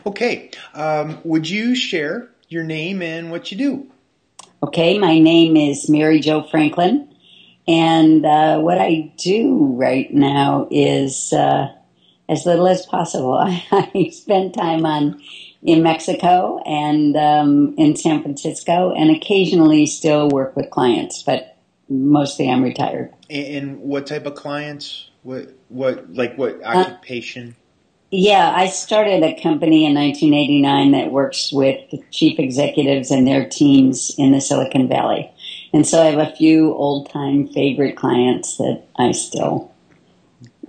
Okay. Would you share your name and what you do? Okay, my name is Marijo Franklin, and what I do right now is as little as possible. I spend time in Mexico and in San Francisco, and occasionally still work with clients, but mostly I'm retired. And what type of clients? What Uh, occupation? yeah, I started a company in 1989 that works with the chief executives and their teams in the Silicon Valley. And so I have a few old time favorite clients that I still,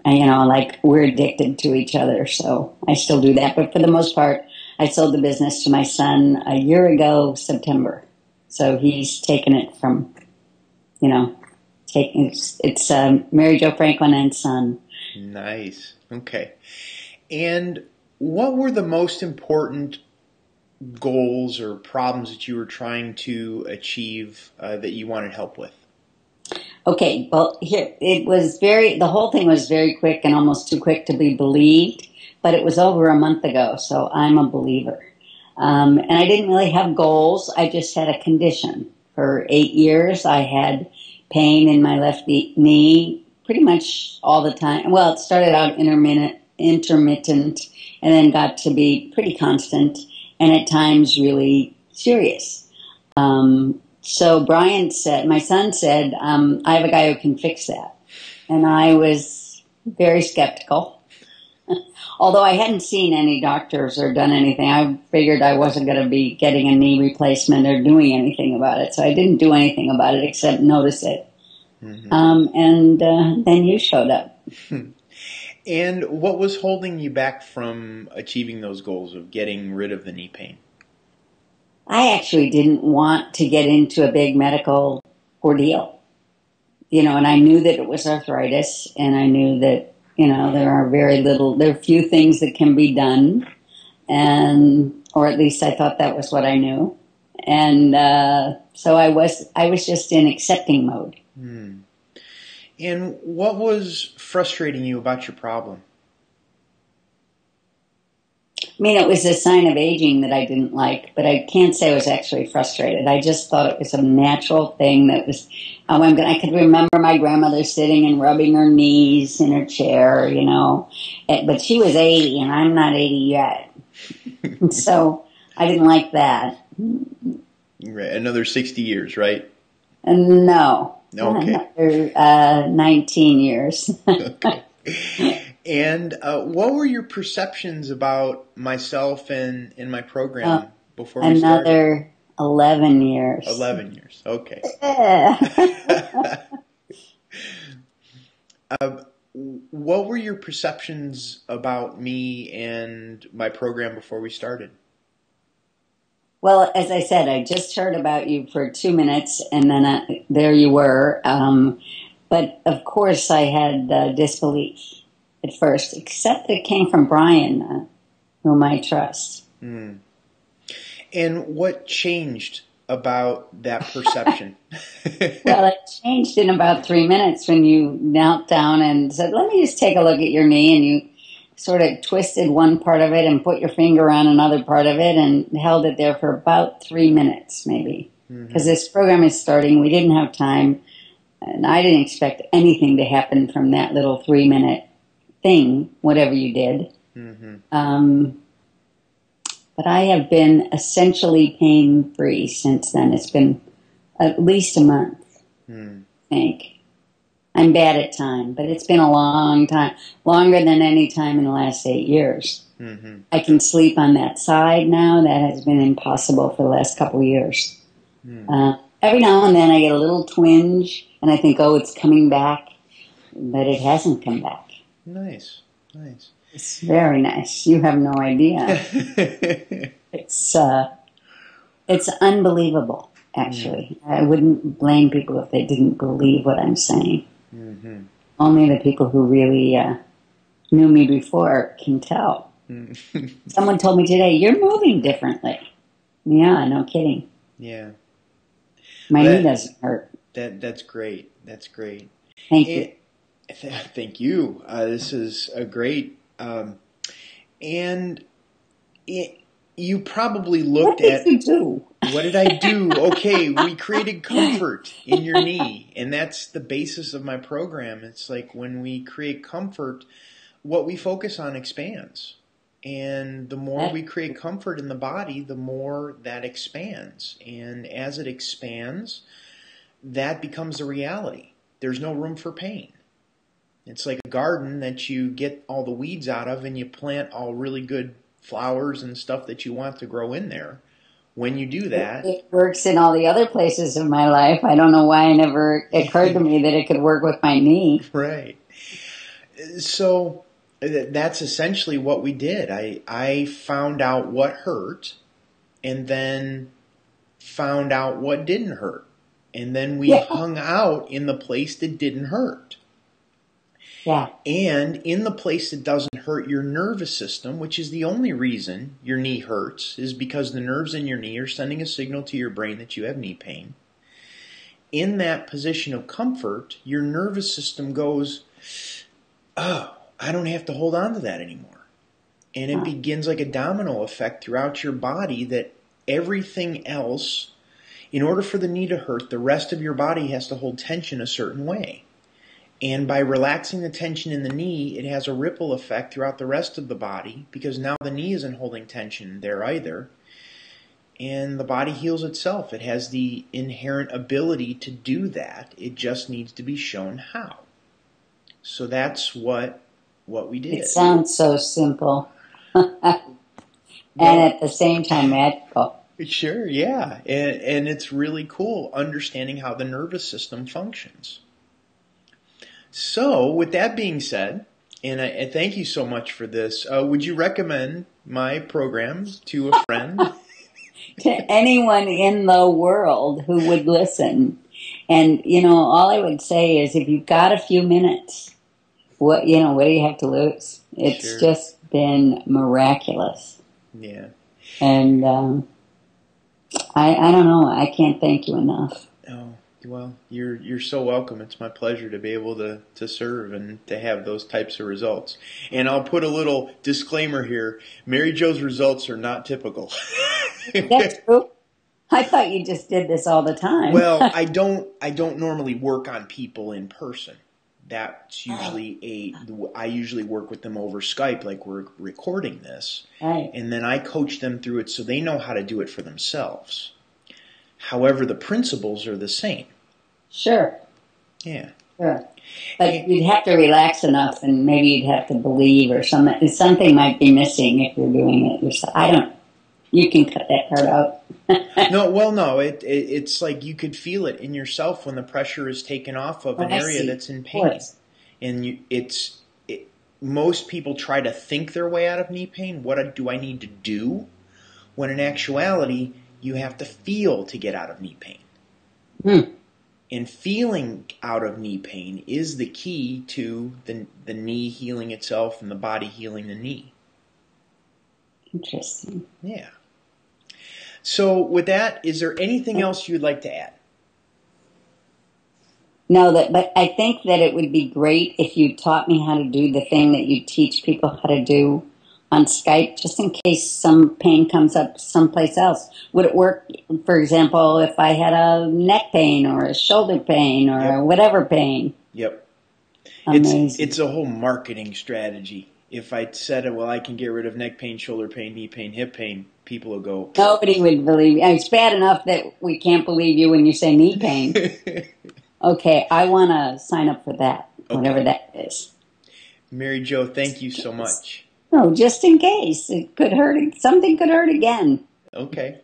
like we're addicted to each other. So I still do that. But for the most part, I sold the business to my son a year ago, September. So he's taken it from, you know, it's Mary Jo Franklin and Son. Nice. Okay. And what were the most important goals or problems that you were trying to achieve that you wanted help with? Okay, well, here the whole thing was very quick and almost too quick to be believed, but it was over a month ago, so I'm a believer. And I didn't really have goals, I just had a condition. For 8 years, I had pain in my left knee pretty much all the time. Well, it started out intermittent, and then got to be pretty constant, and at times really serious. So Brian said, my son said, I have a guy who can fix that. And I was very skeptical. Although I hadn't seen any doctors or done anything, I figured I wasn't going to be getting a knee replacement or doing anything about it. So I didn't do anything about it except notice it. Hmm. And then you showed up. And what was holding you back from achieving those goals of getting rid of the knee pain? I actually didn't want to get into a big medical ordeal, and I knew that it was arthritis, and I knew that, there are few things that can be done, or at least I thought that was what I knew. And, so I was just in accepting mode. Hmm. And what was frustrating you about your problem? I mean, it was a sign of aging that I didn't like, but I can't say I was actually frustrated. I just thought it was a natural thing that was. I could remember my grandmother sitting and rubbing her knees in her chair, but she was 80 and I'm not 80 yet, so I didn't like that. Right. Another 60 years, right? No, Okay. another 19 years. Okay. And what were your perceptions about myself and my uh, program before we started? Another 11 years. 11 years. Okay. uh, what were your perceptions about me and my program before we started? Well, as I said, I just heard about you for 2 minutes, and then there you were. But of course, I had disbelief at first, except it came from Brian, whom I trust. Hmm. And what changed about that perception? Well, it changed in about 3 minutes when you knelt down and said, "Let me just take a look at your knee," and you sort of twisted one part of it and put your finger on another part of it and held it there for about 3 minutes, maybe. Because Hmm. this program is starting, we didn't have time, and I didn't expect anything to happen from that little 3 minute thing, whatever you did. Hmm. Um, but I have been essentially pain free since then. It's been at least a month, Hmm. I think. I'm bad at time, but it's been a long time, longer than any time in the last 8 years. Hmm. I can sleep on that side now. That has been impossible for the last couple of years. Hmm. Every now and then I get a little twinge, and I think, oh, it's coming back, but it hasn't come back. Nice. Nice. It's very nice. You have no idea. It's uh, it's unbelievable. Hmm. Actually, I wouldn't blame people if they didn't believe what I'm saying. Hmm. Only the people who really knew me before can tell. Hmm. Someone told me today, "You're moving differently." Yeah, no kidding. Yeah. My Well, knee that doesn't hurt. that's great. That's great. Thank you. And thank you. This is a great. And You probably What looked did at, you do? what did I do? Okay, we created comfort in your knee, and that's the basis of my program. It's like when we create comfort, what we focus on expands. And the more we create comfort in the body, the more that expands. And as it expands, that becomes the reality. There's no room for pain. It's like a garden that you get all the weeds out of and you plant all really good flowers and stuff that you want to grow in there. When you do that, It works in all the other places of my life. I don't know why it never occurred to me that it could work with my knee. Right. So that's essentially what we did. I found out what hurt and then found out what didn't hurt. And then we hung out in the place that didn't hurt. Yeah. And in the place that doesn't hurt your nervous system, which is the only reason your knee hurts, is because the nerves in your knee are sending a signal to your brain that you have knee pain. In that position of comfort, your nervous system goes, oh, I don't have to hold on to that anymore. And it begins like a domino effect throughout your body that everything else, in order for the knee to hurt, the rest of your body has to hold tension a certain way. And by relaxing the tension in the knee, it has a ripple effect throughout the rest of the body because now the knee isn't holding tension there either. And the body heals itself. It has the inherent ability to do that. It just needs to be shown how. So that's what we did. It sounds so simple. And at the same time magical. Sure, yeah. And it's really cool understanding how the nervous system functions. So, with that being said, and I thank you so much for this, would you recommend my program to a friend? To anyone in the world who would listen. And, all I would say is if you've got a few minutes, what do you have to lose? It's just been miraculous. Yeah. And I don't know. I can't thank you enough. Oh, well, you're so welcome. It's my pleasure to be able to serve and to have those types of results. And I'll put a little disclaimer here. Marijo's results are not typical. That's true. I thought you just did this all the time. Well, I don't normally work on people in person. That's usually I usually work with them over Skype, like we're recording this. Right. And then I coach them through it so they know how to do it for themselves. However, the principles are the same. Sure. Yeah. Sure. But you'd have to relax enough and maybe you'd have to believe or something. Something might be missing if you're doing it yourself. You can cut that part out. No. It's like you could feel it in yourself when the pressure is taken off of an area that's in pain. And most people try to think their way out of knee pain. What do I need to do? When in actuality, you have to feel to get out of knee pain. And feeling out of knee pain is the key to the knee healing itself and the body healing the knee. Interesting. Yeah. So with that, is there anything else you'd like to add? No, but I think that it would be great if you taught me how to do the thing that you teach people how to do on Skype, just in case some pain comes up someplace else. Would it work, for example, if I had a neck pain or a shoulder pain or whatever pain? Yep. Amazing. It's a whole marketing strategy. If I said, well, I can get rid of neck pain, shoulder pain, knee pain, hip pain, people will go. Nobody would believe you. It's bad enough that we can't believe you when you say knee pain. Okay, I want to sign up for that, whatever that is. Marijo, thank you so much. No, just in case. It could hurt. Something could hurt again. Okay.